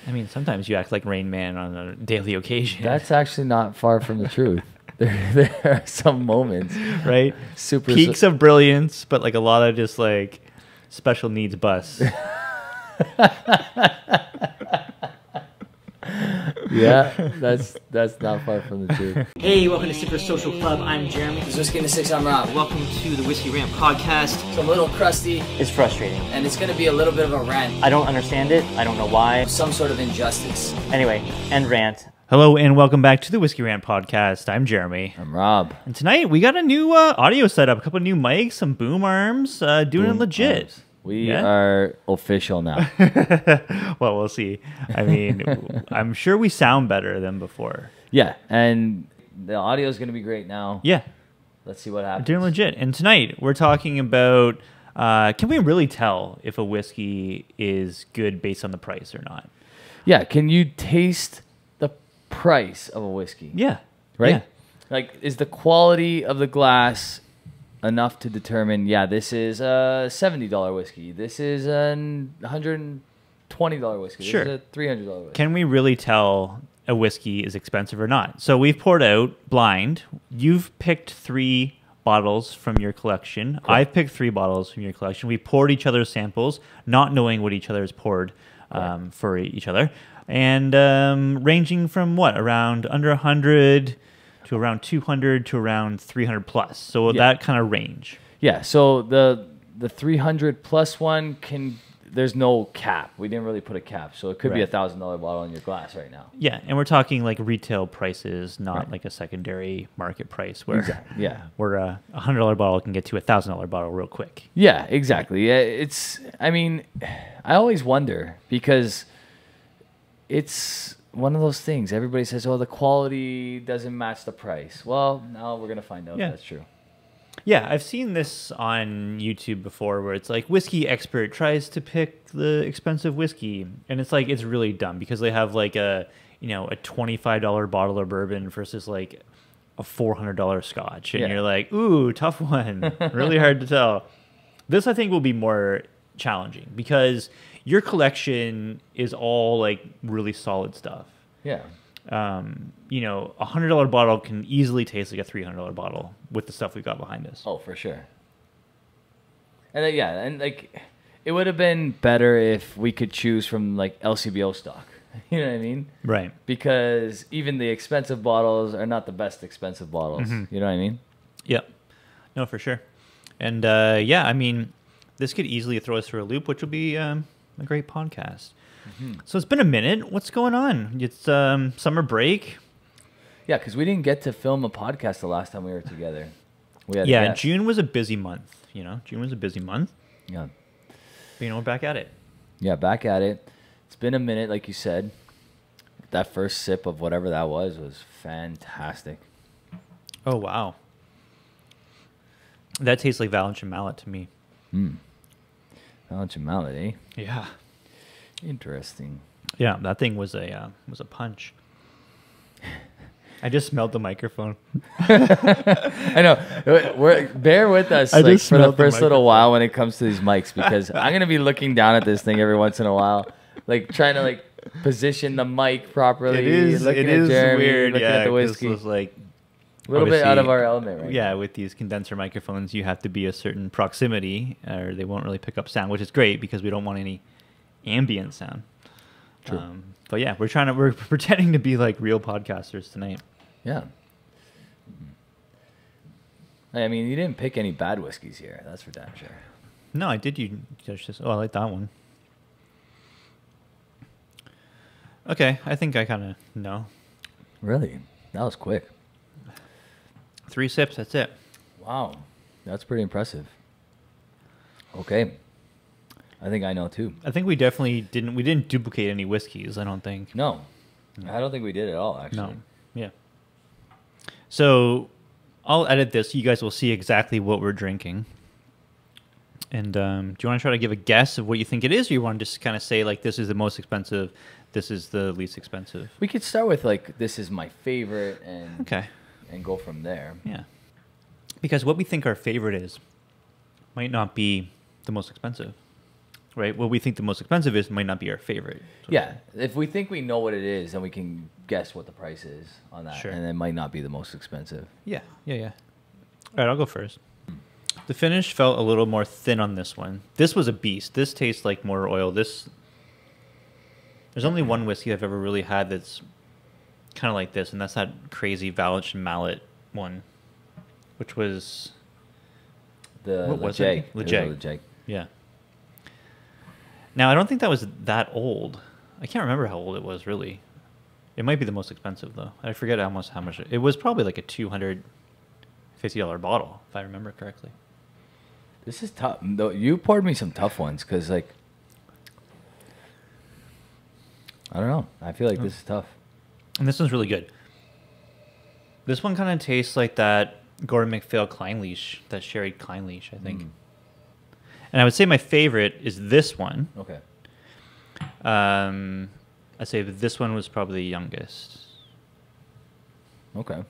I mean, sometimes you act like Rain Man on a daily occasion. That's actually not far from the truth. There are some moments, right? Super peaks of brilliance, but like a lot of just like special needs busts. Yeah, that's not far from the truth. Hey, welcome to Super Social Club. I'm Jeremy. This is Whiskey in the 6, I'm Rob. Welcome to the Whisky Rant Podcast. It's a little crusty, It's frustrating. and it's going to be a little bit of a rant. I don't understand it. I don't know why. Some sort of injustice. Anyway, end rant. Hello and welcome back to the Whisky Rant Podcast. I'm Jeremy. I'm Rob. And tonight we got a new audio setup, a couple of new mics, some boom arms, doing it Boom legit. arms. We are official now. Well, we'll see. I mean, I'm sure we sound better than before. Yeah, and the audio is going to be great now. Yeah. Let's see what happens. Doing legit. And tonight we're talking about, can we really tell if a whiskey is good based on the price or not? Yeah, can you taste the price of a whiskey? Yeah. Right? Yeah. Like, is the quality of the glass enough to determine, yeah, this is a $70 whiskey. This is a $120 whiskey. Sure. This is a $300 whiskey. Can we really tell a whiskey is expensive or not? So we've poured out blind. You've picked 3 bottles from your collection. Cool. I've picked 3 bottles from your collection. We poured each other's samples, not knowing what each other has poured for each other. And ranging from what? Around under 100 to around 200 to around 300 plus. So that kind of range. Yeah, so the 300 plus one there's no cap. We didn't really put a cap. So it could be a $1,000 bottle in your glass right now. Yeah, and we're talking like retail prices, not like a secondary market price where where a $100 bottle can get to a $1,000 bottle real quick. Yeah, exactly. I mean, I always wonder because it's one of those things. Everybody says, oh, the quality doesn't match the price. Well, now we're going to find out if that's true. Yeah, I've seen this on YouTube before where it's like whiskey expert tries to pick the expensive whiskey. And it's like, it's really dumb because they have like a $25 bottle of bourbon versus like a $400 scotch. And you're like, ooh, tough one. Really hard to tell. This, I think, will be more challenging because your collection is all like really solid stuff. Yeah. A $100 bottle can easily taste like a $300 bottle with the stuff we got behind us. Oh, for sure. And and like it would have been better if we could choose from like LCBO stock. You know what I mean? Right. Because even the expensive bottles are not the best expensive bottles. Mm-hmm. You know what I mean? Yep. No, for sure. And I mean, this could easily throw us through a loop, which will be a great podcast. Mm-hmm. So it's been a minute. What's going on? It's summer break. Yeah, because we didn't get to film a podcast the last time we were together. We had June was a busy month. June was a busy month. Yeah. But, we're back at it. Yeah, back at it. It's been a minute, like you said. That first sip of whatever that was fantastic. Oh, wow. That tastes like Valentine Mallet to me. Valentine Mallet, eh? Yeah. Interesting. Yeah, that thing was a punch. I just smelled the microphone. I know. Bear with us for the first little while when it comes to these mics because I'm gonna be looking down at this thing every once in a while, like trying to like position the mic properly. It is Jeremy, weird. looking at the whiskey. It's like a little bit out of our element, right? Yeah, with these condenser microphones, you have to be a certain proximity, or they won't really pick up sound, which is great because we don't want any ambient sound. True. But yeah, we're pretending to be like real podcasters tonight. Yeah. I mean, you didn't pick any bad whiskeys here. That's for damn sure. No, I did. You judge this. Oh, I like that one. Okay, I think I kind of know. Really? That was quick. 3 sips. That's it. Wow, that's pretty impressive. Okay. I think I know too. I think we definitely didn't duplicate any whiskeys, I don't think. No. I don't think we did at all, actually. No. Yeah. So I'll edit this so you guys will see exactly what we're drinking. And do you want to try to give a guess of what you think it is, or you want to just kind of say like this is the most expensive, this is the least expensive? We could start with like this is my favorite and go from there. Yeah. Because what we think our favorite is might not be the most expensive. right? What we think the most expensive is might not be our favorite. Yeah, if we think we know what it is, then we can guess what the price is on that, Sure. and it might not be the most expensive. Yeah. All right, I'll go first. The finish felt a little more thin on this one. This was a beast. This tastes like more oil. There's only one whiskey I've ever really had that's kind of like this, and that's that crazy Valence and Mallet one, which was The What was Jag. it? The It was Jag. the Jag. yeah. Now I don't think that was that old. I can't remember how old it was really. It might be the most expensive though. I forget how much it was. Probably like a $250 bottle if I remember correctly. This is tough. Though you poured me some tough ones because, like, I don't know. I feel like this is tough. And this one's really good. This one kind of tastes like that Gordon MacPhail Kleinleash, that sherry Kleinleash, I think. And I would say my favorite is this one. Okay. I'd say that this one was probably the youngest. Okay.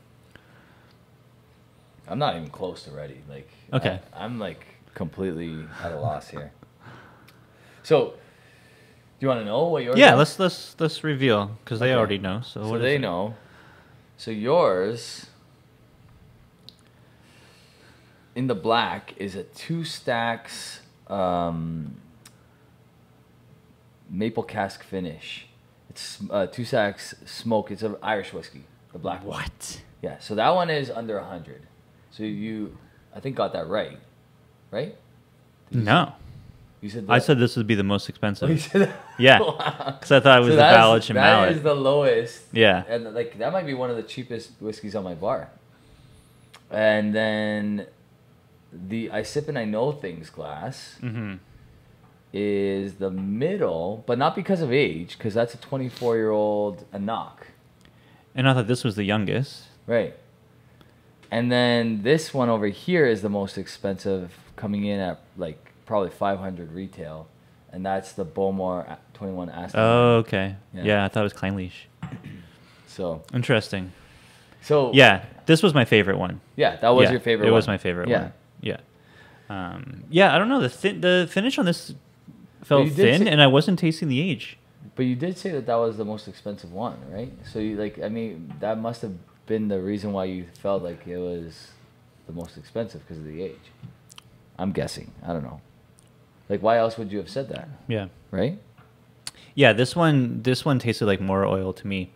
I'm not even close to ready. Like, Okay. I'm like completely at a loss here. So, do you want to know what yours? Yeah, are? let's reveal because they Okay. already know. So, So what they is it? know. So yours in the black is a 2 stacks maple cask finish. It's 2 stacks smoke. It's an Irish whiskey, the black one. What? Yeah. So that one is under 100. So you, I think, got that right. Right? No, You said. I said this would be the most expensive. Oh, you said that? Yeah, Wow. because I thought it was So the that is- Valence and That Mallet. is the lowest. Yeah. And like that might be one of the cheapest whiskeys on my bar. And then the I sip and I know things glass Mm-hmm. is the middle, but not because of age, because that's a 24-year-old Anok, And I thought this was the youngest. right? And then this one over here is the most expensive, coming in at like probably 500 retail, and that's the Bowmore 21 Aston. Oh, okay. Yeah. Yeah, I thought it was Kleinleash. So Interesting. so Yeah, this was my favorite one. yeah, that was Yeah, your favorite. It was one. my favorite Yeah. one. Yeah. Yeah, I don't know. The finish on this felt you did thin, say- and I wasn't tasting the age. But you did say that that was the most expensive one, right? So you like, I mean, that must have been the reason why you felt like it was the most expensive because of the age. I'm guessing. I don't know. Like, why else would you have said that, Yeah. right? Yeah, this one tasted like more oil to me.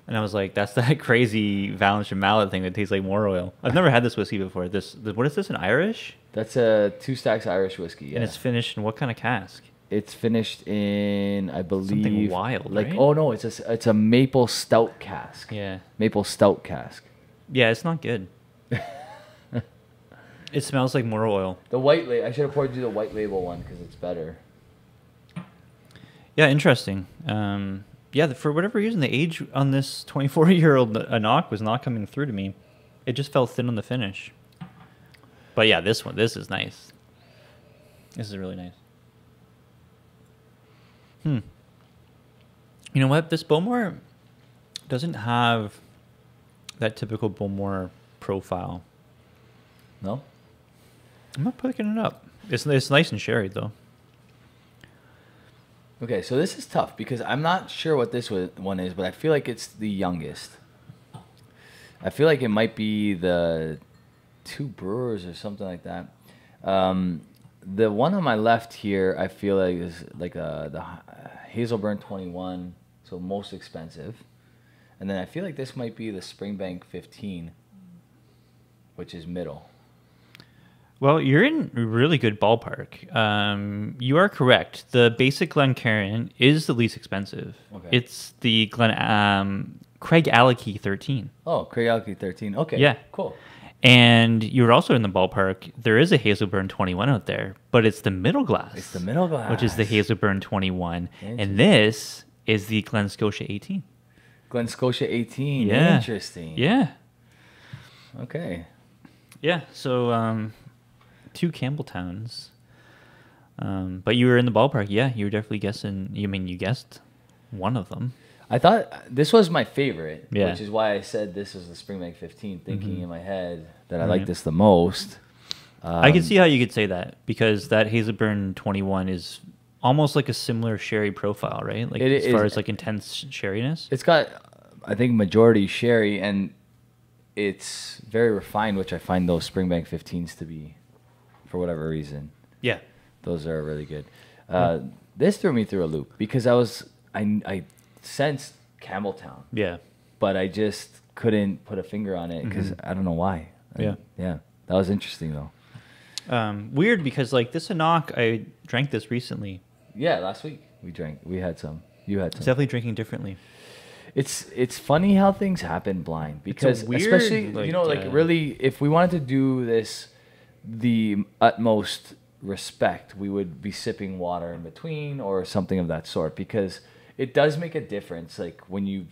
And I was like, that's that crazy Valence and Mallet thing that tastes like more oil. I've never had this whiskey before. What is this, an Irish? That's a 2 stacks Irish whiskey. Yeah. And it's finished in what kind of cask? It's finished in, I believe, wild, like right? oh no, it's a maple stout cask. Yeah. Maple stout cask. Yeah, it's not good. It smells like more oil. The white label. I should have poured you the white label one because it's better. Yeah, interesting. Yeah, for whatever reason, the age on this 24-year-old Anok was not coming through to me. It just felt thin on the finish. But yeah, this is nice. This is really nice. You know what? This Bowmore doesn't have that typical Bowmore profile. No. I'm not picking it up. It's nice and sherry though. Okay, so this is tough because I'm not sure what this one is, but I feel like it's the youngest. I feel like it might be the Two Brewers or something like that. The one on my left here, I feel like is like the Hazelburn 21, so most expensive. And then I feel like this might be the Springbank 15, which is middle. Well, you're in a really good ballpark. You are correct. The basic Glencairn is the least expensive. Okay. It's the Craig Alecky 13. Oh, Craig Alki 13. Okay. Yeah. Cool. And you're also in the ballpark. There is a Hazelburn 21 out there, but it's the middle glass. It's the middle glass. Which is the Hazelburn 21. Interesting. And this is the Glen Scotia 18. Glen Scotia 18. Yeah. Interesting. Yeah. Okay. Yeah. So, 2 Campbelltowns. But you were in the ballpark. Yeah, you were definitely guessing. You guessed one of them. I thought this was my favorite, Yeah. which is why I said this is the Springbank 15, thinking in my head that I like Right. this the most. I can see how you could say that, because that Hazelburn 21 is almost like a similar sherry profile, right? Like It as far is. as like intense sherryness. It's got, I think, majority sherry, and it's very refined, which I find those Springbank 15s to be, for whatever reason. Yeah. Those are really good. This threw me through a loop because I sensed Campbelltown, Yeah. but I just couldn't put a finger on it because I don't know why. Yeah. Yeah. That was interesting though. Weird, because like this Anok, I drank this recently. Yeah, last week we had some. You had It's some. definitely drinking differently. It's funny how things happen blind, because weird, especially like, really, if we wanted to do this the utmost respect, we would be sipping water in between or something of that sort, because it does make a difference. Like when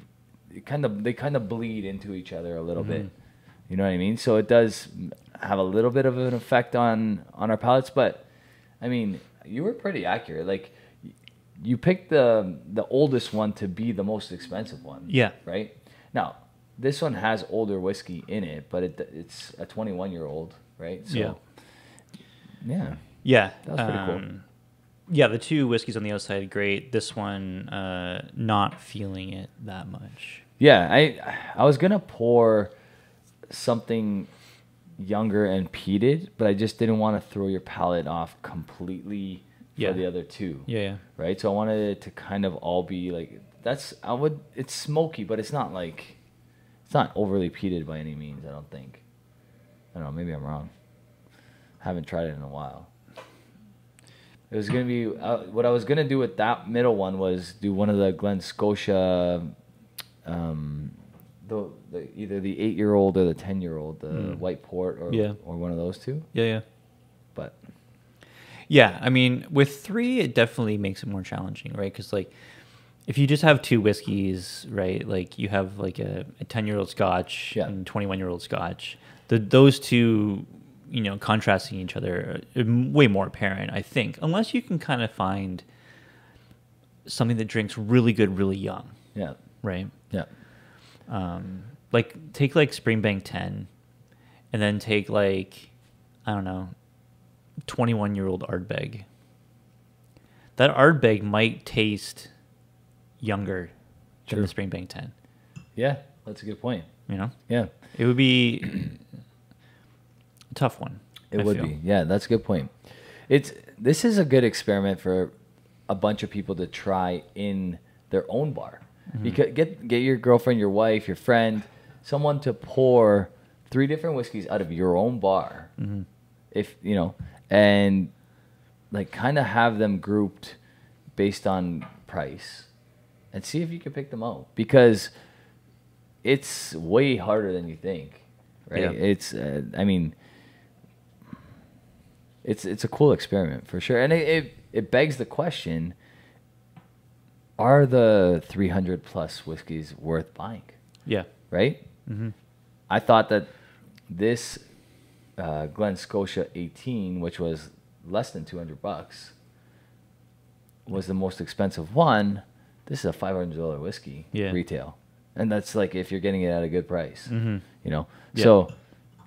they kind of bleed into each other a little bit. You know what I mean? So it does have a little bit of an effect on our palates, but I mean, you were pretty accurate. Like you picked the oldest one to be the most expensive one. Yeah. Right? Now, this one has older whiskey in it, but it's a 21-year-old, right? So Yeah. Yeah. Yeah. That was pretty cool. Yeah, the two whiskeys on the outside, great. This one, not feeling it that much. Yeah, I was going to pour something younger and peated, but I just didn't want to throw your palate off completely for Yeah. the other two. Yeah. Right? So I wanted it to kind of all be like it's smoky, but it's not overly peated by any means, I don't think. I don't know, maybe I'm wrong. Haven't tried it in a while. It was going to be what I was going to do with that middle one was do one of the Glen Scotia either the 8-year-old or the 10-year-old, the white port or one of those two. Yeah. But yeah, I mean, with three, it definitely makes it more challenging, right? Because like, if you just have two whiskeys, right? Like you have like a 10-year-old Scotch and 21-year-old Scotch. Those two, contrasting each other, are way more apparent, I think, unless you can kind of find something that drinks really good, really young. Yeah. Right. Yeah. Like take like Springbank 10, and then take like, I don't know, 21-year-old Ardbeg. That Ardbeg might taste younger than the Springbank 10. Yeah, that's a good point. Yeah. It would be a tough one. It would be. Yeah, that's a good point. This is a good experiment for a bunch of people to try in their own bar. Because get your girlfriend, your wife, your friend, someone to pour 3 different whiskeys out of your own bar. If and like kind of have them grouped based on price and see if you can pick them out, because it's way harder than you think, right? Yeah. It's I mean, it's a cool experiment for sure, and it begs the question: are the 300 plus whiskeys worth buying? Yeah. Right. I thought that this Glen Scotia 18, which was less than $200, was the most expensive one. This is a $500 whiskey retail, and that's like if you're getting it at a good price, So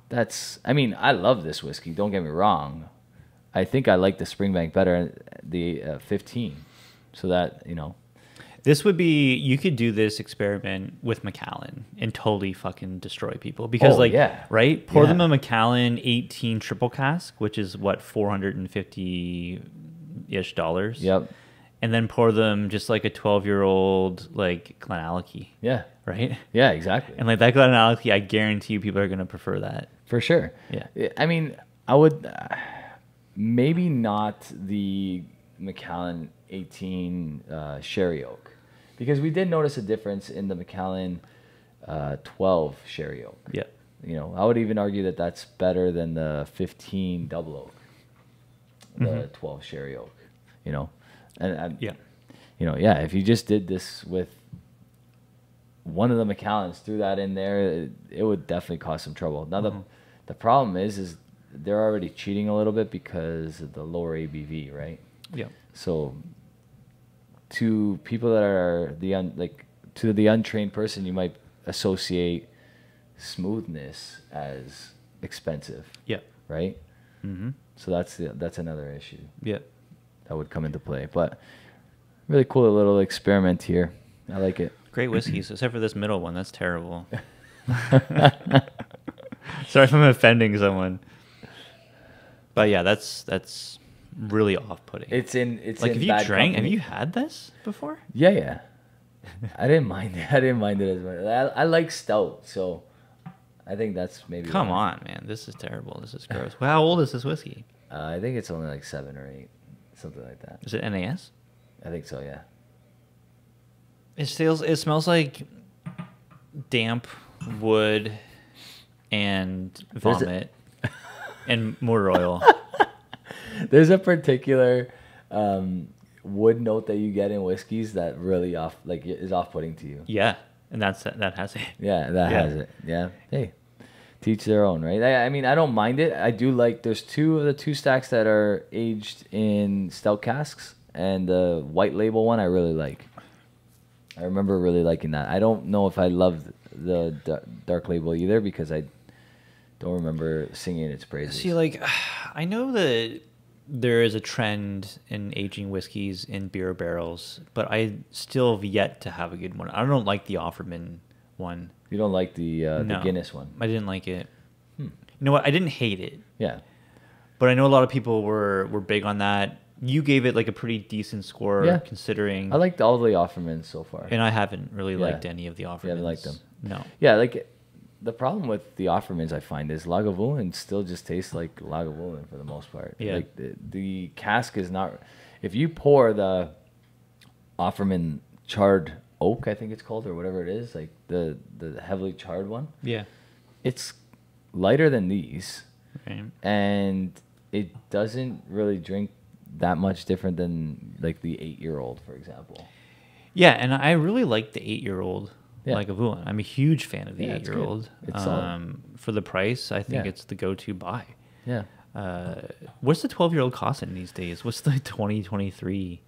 that's. I mean, I love this whiskey. Don't get me wrong. I think I like the Springbank better, the 15. So that This would be, you could do this experiment with Macallan and totally fucking destroy people, because right? Pour them a Macallan 18 triple cask, which is what, $450-ish. Yep. And then pour them just like a 12-year-old like Glenallachie. Yeah. Right? Yeah, exactly. And like that Glenallachie, I guarantee you people are going to prefer that. For sure. Yeah. I mean, I would maybe not the Macallan 18 sherry oak, because we did notice a difference in the Macallan 12 sherry oak. Yeah. I would even argue that that's better than the 15 double oak, the 12 sherry oak. If you just did this with one of the Macallans, threw that in there, it would definitely cause some trouble. Now the problem is they're already cheating a little bit because of the lower ABV, right? Yeah. So to people that are to the untrained person, you might associate smoothness as expensive. Yeah. Right? Mm-hmm. So that's another issue Yeah. that would come into play. But really cool little experiment here. I like it. Great whiskeys, except for this middle one. That's terrible. Sorry if I'm offending someone. But yeah, that's really off-putting. It's like, in have you bad drank? company. Have you had this before? Yeah. I didn't mind it. I didn't mind it as much. I like stout, so I think that's maybe. Come why. on, man. This is terrible. This is gross. Well, how old is this whiskey? I think it's only like 7 or 8, something like that. Is it NAS? I think so. Yeah. It smells like damp wood and vomit and motor oil. There's a particular wood note that you get in whiskeys that really is off-putting to you. Yeah, and that has it. Yeah, that has it. Yeah. Hey, teach their own, right? I mean, I don't mind it. I do like. There's 2 of the 2 stacks that are aged in stout casks, and the white label one I really like. I remember really liking that. I don't know if I loved the dark label either because I don't remember singing its praises. See, like, I know that there is a trend in aging whiskeys in beer barrels, but I still have yet to have a good one. I don't like the Offerman one. You don't like the No, Guinness one? I didn't like it. You know what? I didn't hate it. Yeah. But I know a lot of people were big on that. You gave it like a pretty decent score, Yeah. considering. I liked all the Offermans so far. And I haven't really Yeah. liked any of the Offermans. You haven't liked them? No. Yeah, like the problem with the Offermans I find is Lagavulin still just tastes like Lagavulin for the most part. Yeah. Like the cask is not. If you pour the Offerman charred oak, I think it's called, or whatever it is, like the heavily charred one, Yeah. it's lighter than these, Right. and it doesn't really drink that much different than like the 8-year-old, for example. Yeah, and I really like the 8-year-old Yeah. Lagavulin. I'm a huge fan of the Yeah, it's good. 8-year-old. It's solid. For the price, I think Yeah. it's the go-to buy. Yeah, What's the 12-year-old costing these days? What's the 2023?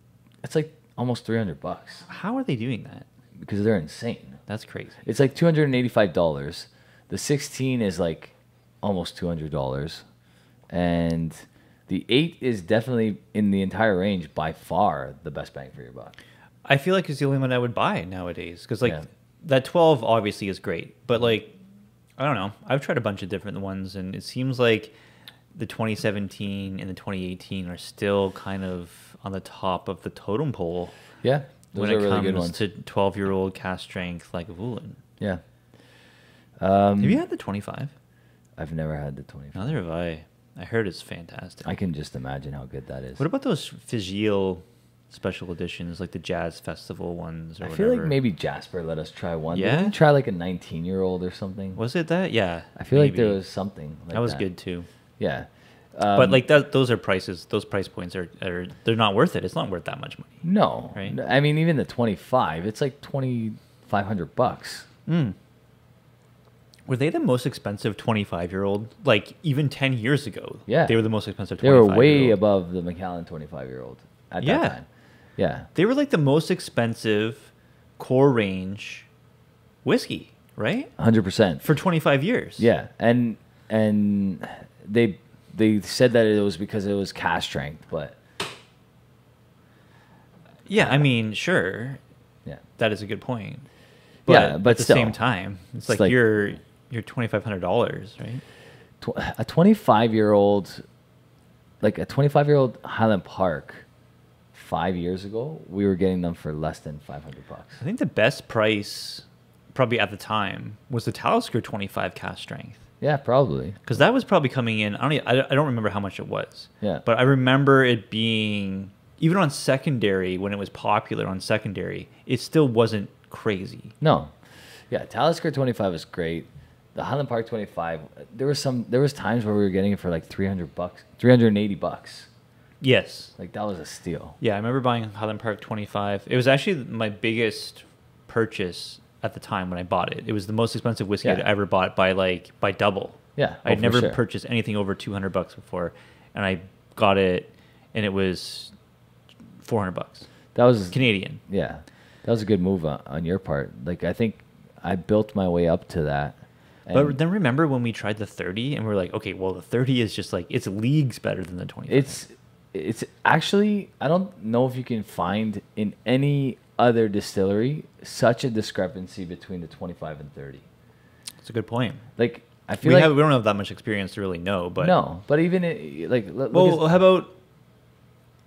it's like almost $300 How are they doing that? because they're insane. That's crazy. It's like $285. The 16 is like almost $200, and the 8 is definitely in the entire range by far the best bang for your buck. I feel like it's the only one I would buy nowadays because like Yeah. that 12 obviously is great, but like I don't know. I've tried a bunch of different ones, and it seems like the 2017 and the 2018 are still kind of on the top of the totem pole Yeah, those when are it really good comes ones. to 12-year-old cast strength Lagavulin. Yeah, Have you had the 25? I've never had the 25. Neither have I. I heard it's fantastic. I can just imagine how good that is. What about those Figil special editions, like the Jazz Festival ones or I whatever? feel like maybe Jasper let us try one. Yeah? Didn't we try like a 19-year-old or something? Was it that? Yeah. I feel like maybe. there was something like that was good too. Yeah. But like those are prices. Those price points are they're not worth it. It's not worth that much money. No. Right? I mean, even the 25, it's like $2,500. Were they the most expensive 25-year-old? Like even 10 years ago, Yeah. they were the most expensive. They were 25-year-old. way above the Macallan 25-year-old at Yeah. that time. Yeah. They were like the most expensive core range whiskey, right? 100%. For 25 years. Yeah. And they said that it was because it was cask strength, but Yeah, I mean, sure, yeah. that is a good point. Yeah, but at the still, same time, it's it's like like- you're $2,500, right? A 25-year-old, like a 25-year-old Highland Park 5 years ago, we were getting them for less than $500. I think the best price, probably at the time, was the Talisker 25 cast strength. Yeah, probably. Because that was probably coming in. I don't remember how much it was. Yeah. But I remember it being, even on secondary, when it was popular on secondary, it still wasn't crazy. No. Yeah, Talisker 25 was great. The Highland Park 25, there was times where we were getting it for like $300, $380. Yes. Like that was a steal. Yeah, I remember buying Highland Park 25. It was actually my biggest purchase at the time when I bought it. It was the most expensive whiskey Yeah. I'd ever bought by double. Yeah, I'd for never sure. purchased anything over $200 before, and I got it, and it was $400 That was Canadian. Yeah, that was a good move on your part. Like I think I built my way up to that But then remember when we tried the 30 and we're like, okay, well, the 30 is just like, it's leagues better than the 25. It's actually, I don't know if you can find in any other distillery such a discrepancy between the 25 and 30. That's a good point. Like, I feel like we don't have that much experience to really know, but no, but even look well, how about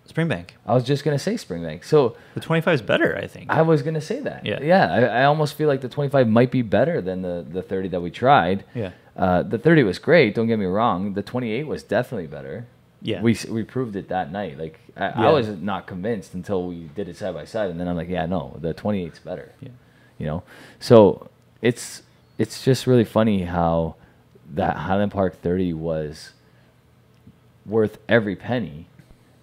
Springbank? I was just gonna say Springbank. So The 25 is better, I think. I was gonna say that. Yeah. I almost feel like the 25 might be better than the 30 that we tried. Yeah. The 30 was great. Don't get me wrong. The 28 was definitely better. Yeah. We proved it that night. Like I Yeah. was not convinced until we did it side by side, and then I'm like, yeah, no, the 28's better. Yeah. You know, so it's just really funny how that Highland Park 30 was worth every penny,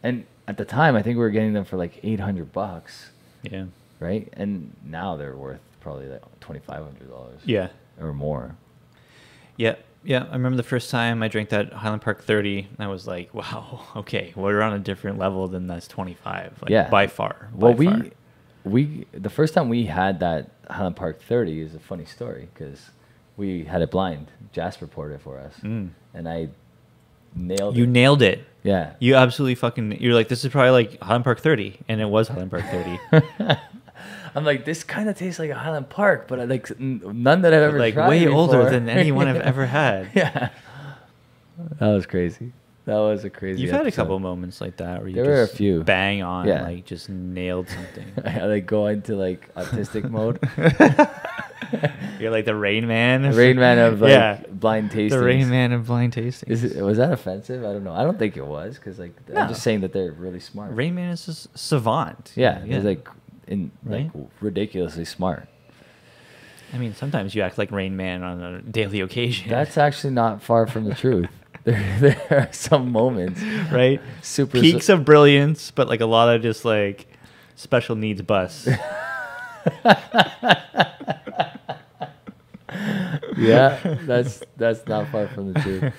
and at the time I think we were getting them for like $800, Yeah. right? And now they're worth probably like $2,500. Yeah. Or more. Yeah. Yeah. I remember the first time I drank that Highland Park 30, and I was like, wow, okay, we're on a different level than that's 25. Like, Yeah. by far. Well, by far. we the first time we had that Highland Park 30 is a funny story because we had it blind. Jasper poured it for us, and I nailed You it. nailed it. Yeah. You absolutely fucking. You're like, this is probably like Highland Park 30, and it was Highland Park 30. I'm like, this kind of tastes like a Highland Park, but like none that I've ever Like tried way older before. than anyone I've ever had. Yeah. That was crazy. That was a crazy. You've had a episode. couple moments like that where you There were a just few. bang on, Yeah. like just nailed something. I like go into like autistic mode. You're like the Rain Man. Rain Man of like Yeah. blind tastings. The Rain Man of blind tasting. Was that offensive? I don't know. I don't think it was because like No. I'm just saying that they're really smart. Rain Man is just savant. Yeah, he's like Right? like ridiculously smart. I mean, sometimes you act like Rain Man on a daily occasion. That's actually not far from the truth. There are some moments, right. super Peaks of brilliance, but like a lot of just like special needs bus. Yeah, that's not far from the truth.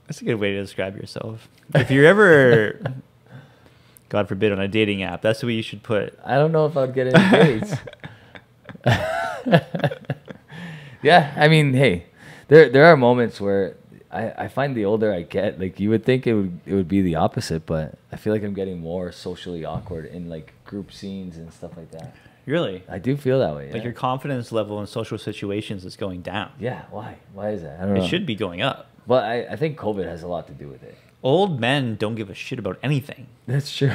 That's a good way to describe yourself. If you're ever, God forbid, on a dating app, that's what you should put. I don't know if I'd get any dates. Yeah, I mean, hey, there are moments where I find the older I get, like you would think it would be the opposite, but I feel like I'm getting more socially awkward in like group scenes and stuff like that. Really? I do feel that way. Like your confidence level in social situations is going down. Yeah, why? Why is that? I don't know. It should be going up. Well, I think COVID has a lot to do with it. Old men don't give a shit about anything. That's true.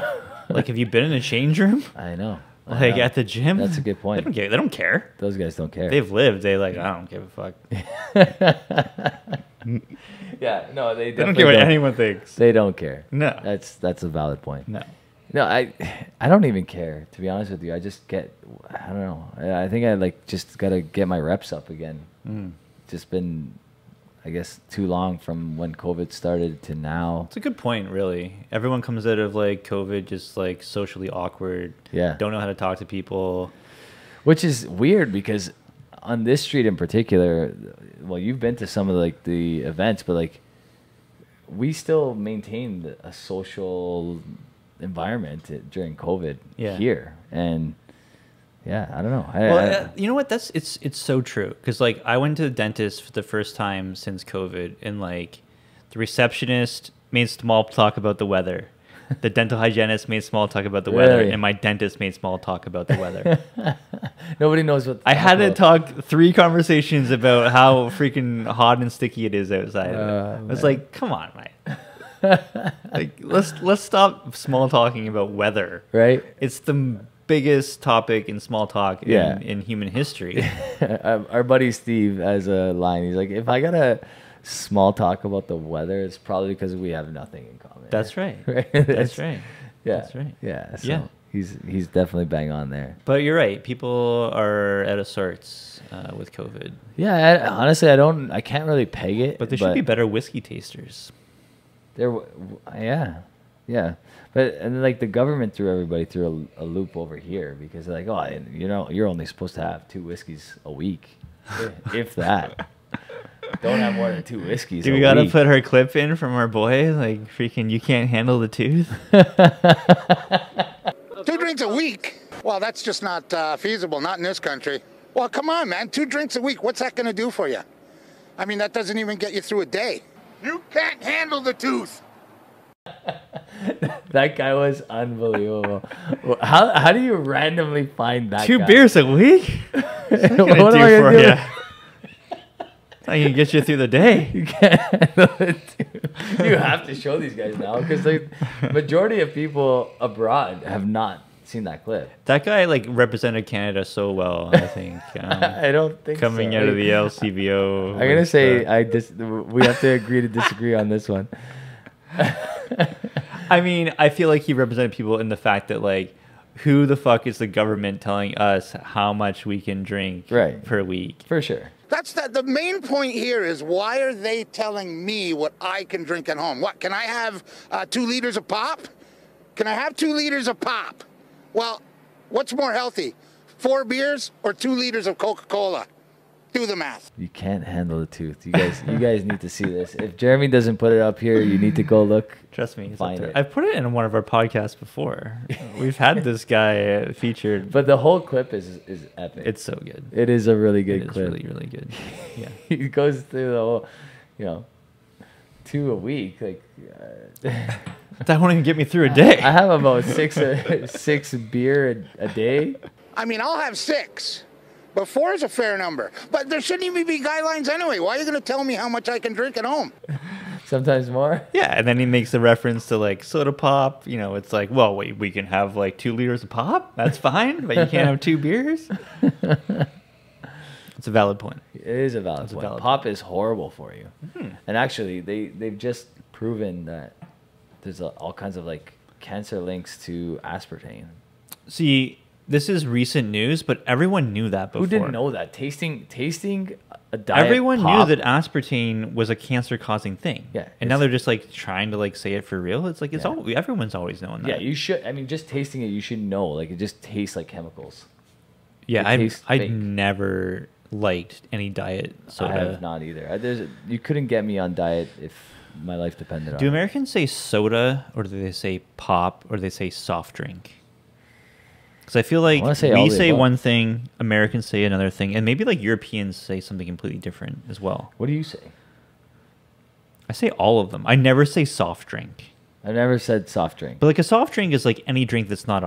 Like, have you been in a change room? I know. I Like know. at the gym? That's a good point. They don't care. Those guys don't care. They've lived. They like, I don't give a fuck. Yeah, no, they They don't definitely care what anyone thinks. They don't care. No. That's a valid point. No. No, I don't even care, to be honest with you. I just get, I don't know. I think I like just got to get my reps up again. Just been, I guess, too long from when COVID started to now. It's a good point, really. Everyone comes out of like COVID just like socially awkward. Yeah. Don't know how to talk to people. Which is weird because on this street in particular, well, you've been to some of like the events, but like we still maintained a social environment during COVID here. And yeah, I don't know. Well, you know what? It's so true. Because like I went to the dentist for the first time since COVID, and like the receptionist made small talk about the weather. The dental hygienist made small talk about the weather, Really? and my dentist made small talk about the weather. Nobody knows what I had to about. talk 3 conversations about how freaking hot and sticky it is outside. I was man. like, come on, mate. Like, let's stop small talking about weather. Right? It's the biggest topic in small talk Yeah. in human history. Our buddy Steve has a line. He's like, if I gotta small talk about the weather, it's probably because we have nothing in common. That's right. Right? That's right. Yeah. That's right. Yeah. So Yeah. he's definitely bang on there. But you're right. People are out of sorts with COVID. Yeah. Honestly, I can't really peg it. But there should be better whiskey tasters. Yeah. But and then, like the government threw everybody through a loop over here because they're like, oh, you're only supposed to have 2 whiskeys a week, if that. Don't have more than 2 whiskeys. Do we gotta put her clip in from our boy? Like freaking, you can't handle the tooth. 2 drinks a week? Well, that's just not feasible. Not in this country. Well, come on, man. 2 drinks a week. What's that going to do for you? I mean, that doesn't even get you through a day. You can't handle the tooth. That guy was unbelievable. How do you randomly find that 2 guy? beers a week? What am I gonna do? you? I can get you through the day. You can't handle it, dude. You have to show these guys now because the majority of people abroad have not seen that clip. That guy like represented Canada so well. I think. I don't think Coming so. out of the LCBO. I'm gonna with, say we have to agree to disagree on this one. I mean, I feel like he represented people in the fact that like, who the fuck is the government telling us how much we can drink per week? For sure. That's the main point here is why are they telling me what I can drink at home? What, can I have 2 liters of pop? Can I have 2 liters of pop? Well, what's more healthy, 4 beers or 2 liters of Coca-Cola? Do the math. You can't handle the tooth. You guys need to see this. If Jeremy doesn't put it up here, you need to go look. Trust me, find it. I've put it in one of our podcasts before. We've had this guy featured. But the whole clip is epic. It's so good. It is a really good It's clip. really, really good. Yeah. He goes through the whole, 2 a week. Like That won't even get me through a day. I have about 6 beer a day. I mean, I'll have 6. But 4 is a fair number. But there shouldn't even be guidelines anyway. Why are you going to tell me how much I can drink at home? Sometimes more. Yeah, and then he makes a reference to like soda pop. It's like, well, wait, we can have like 2 liters of pop. That's fine, but you can't have 2 beers. It's a valid point. It is a valid point. Pop is horrible for you. Mm-hmm. And actually, they've just proven that there's all kinds of like cancer links to aspartame. See, this is recent news, but everyone knew that before. Who didn't know that? Tasting a diet Everyone pop, knew that aspartame was a cancer-causing thing. Yeah, and now they're just like trying to like say it for real. It's like everyone's always known that. Yeah, you should. I mean, just tasting it, you should know. Like it just tastes like chemicals. Yeah, I never liked any diet soda. I have not either. You couldn't get me on diet if my life depended on it. Do Americans say soda, or do they say pop, or do they say soft drink? Because I feel like we say one thing, Americans say another thing, and maybe like Europeans say something completely different as well. What do you say? I say all of them. I never say soft drink. I've never said soft drink. But like a soft drink is like any drink that's not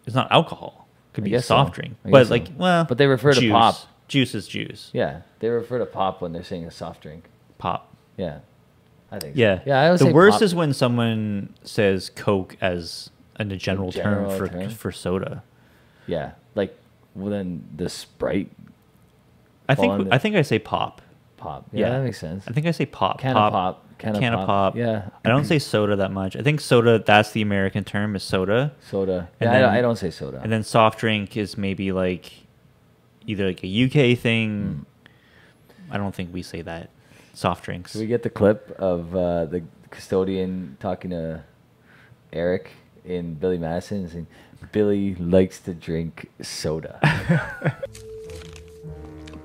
it's not alcohol. It could be a soft drink. But like, well, but they refer to pop. Juice is juice. Yeah, they refer to pop when they're saying a soft drink. Pop. Yeah, I think. Yeah, so. Yeah. I always the say worst pop. is when someone says Coke as a general term for soda. Yeah, like then the Sprite. I think I say pop. Pop. Yeah, that makes sense. I think I say pop. Can of pop. Yeah. I don't say soda that much. I think soda, that's the American term, is soda. Soda. And Yeah, then, I don't say soda. And then soft drink is maybe like either like a UK thing. I don't think we say that. Soft drinks. Can we get the clip of the custodian talking to Eric in Billy Madison saying, Billy likes to drink soda.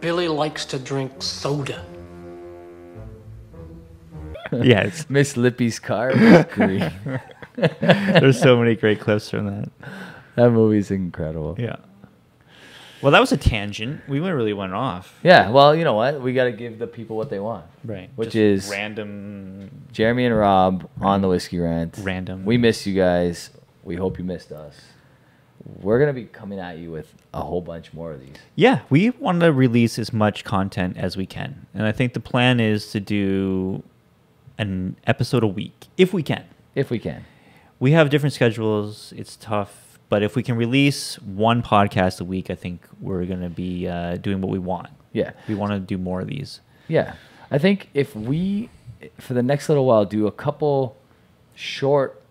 Billy likes to drink soda. Yeah, it's Miss Lippy's car was green. There's so many great clips from that. That movie's incredible. Yeah. Well, that was a tangent. We really went off. Yeah, well, you know what? We got to give the people what they want. Right. Which Just is random. Jeremy and Rob on the Whiskey Rant. Random. We miss you guys. We hope you missed us. We're going to be coming at you with a whole bunch more of these. Yeah, we want to release as much content as we can. And I think the plan is to do an episode a week, if we can. If we can. We have different schedules. It's tough. But if we can release one podcast a week, I think we're going to be doing what we want. Yeah. We want to do more of these. Yeah. I think if we, for the next little while, do a couple short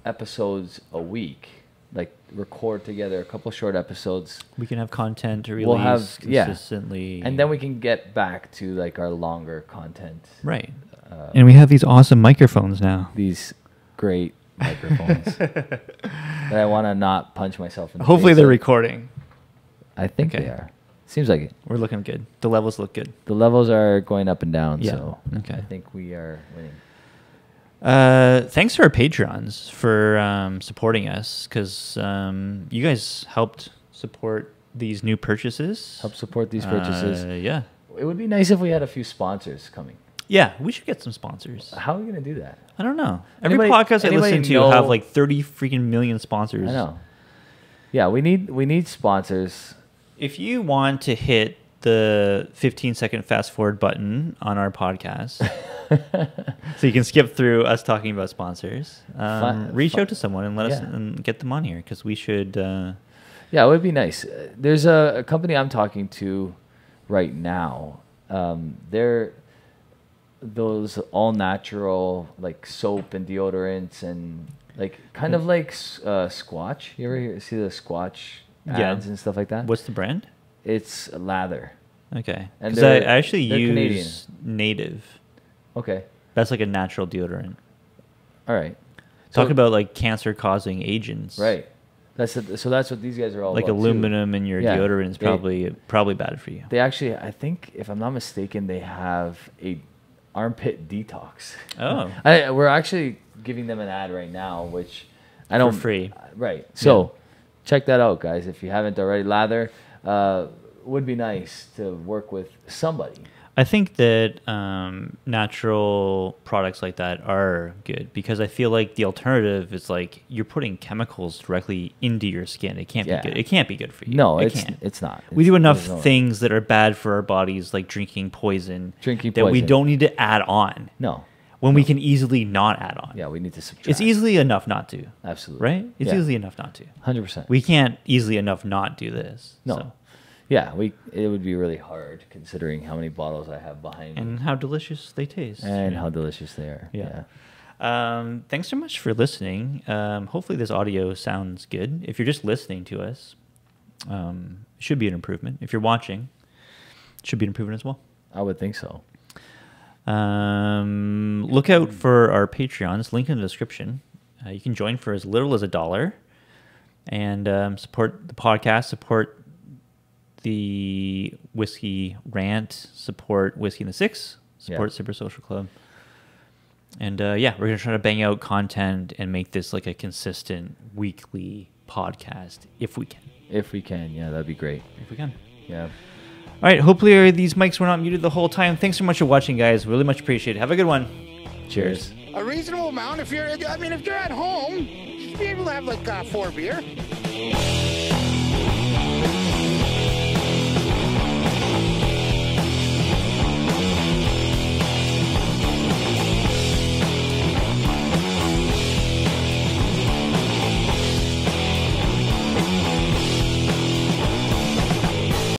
episodes a week, like record together a couple short episodes. We can have content to release we'll have, consistently. And then we can get back to like our longer content. Right. And we have these awesome microphones now. These great microphones that I want to not punch myself in the Hopefully face they're with. recording. I think they are. Seems like it. We're looking good. The levels look good. The levels are going up and down, Yeah. so Okay. I think we are winning. Thanks to our Patreons for supporting us, because you guys helped support these new purchases. Help support these purchases. Yeah. It would be nice if we had a few sponsors coming. Yeah, we should get some sponsors. How are we going to do that? I don't know. Every Anybody- podcast I anybody listen to know- have like 30 freaking million sponsors. I know. Yeah, we need sponsors. If you want to hit the 15-second fast forward button on our podcast, so you can skip through us talking about sponsors, reach out to someone and let us and get them on here because we should. Yeah, it would be nice. There's a company I'm talking to right now. They're those all natural like soap and deodorants and like kind of like Squatch. You ever see the Squatch ads and stuff like that? What's the brand? It's lather. Okay, And because I they're actually use Canadian. Native. Okay. That's like a natural deodorant. All right. Talking about like cancer-causing agents, Right. So that's what these guys are all like about too. aluminum in your Yeah, deodorant is probably bad for you. They actually, I think, if I'm not mistaken, they have a armpit detox. Oh. We're actually giving them an ad right now, which I don't For free. Right. So check that out, guys. If you haven't already, lather would be nice to work with somebody. I think that natural products like that are good because I feel like the alternative is like you're putting chemicals directly into your skin. It can't be good. It can't be good for you. No, it it's not. We do enough there's no way. things that are bad for our bodies, like drinking poison, that we poison. don't need to add on. No. When we can easily not add on. Yeah, we need to subtract. It's easily enough not to. Absolutely. Right? It's easily enough not to. 100%. We can't easily enough not do this. No. So. Yeah, it would be really hard considering how many bottles I have behind me. And how delicious they taste. And how delicious they are. Yeah. Thanks so much for listening. Hopefully this audio sounds good. If you're just listening to us, it should be an improvement. If you're watching, it should be an improvement as well. I would think so. Look out for our Patreons. Link in the description. You can join for as little as $1 and support the podcast, support the Whiskey Rant, support Whiskey in the Six, support Super Social Club. And we're going to try to bang out content and make this like a consistent weekly podcast if we can. If we can, yeah, that'd be great. If we can. Yeah. All right, hopefully these mics were not muted the whole time. Thanks so much for watching, guys. Really much appreciated. Have a good one. Cheers. A reasonable amount if you're at home, you should be able to have like 4 beer.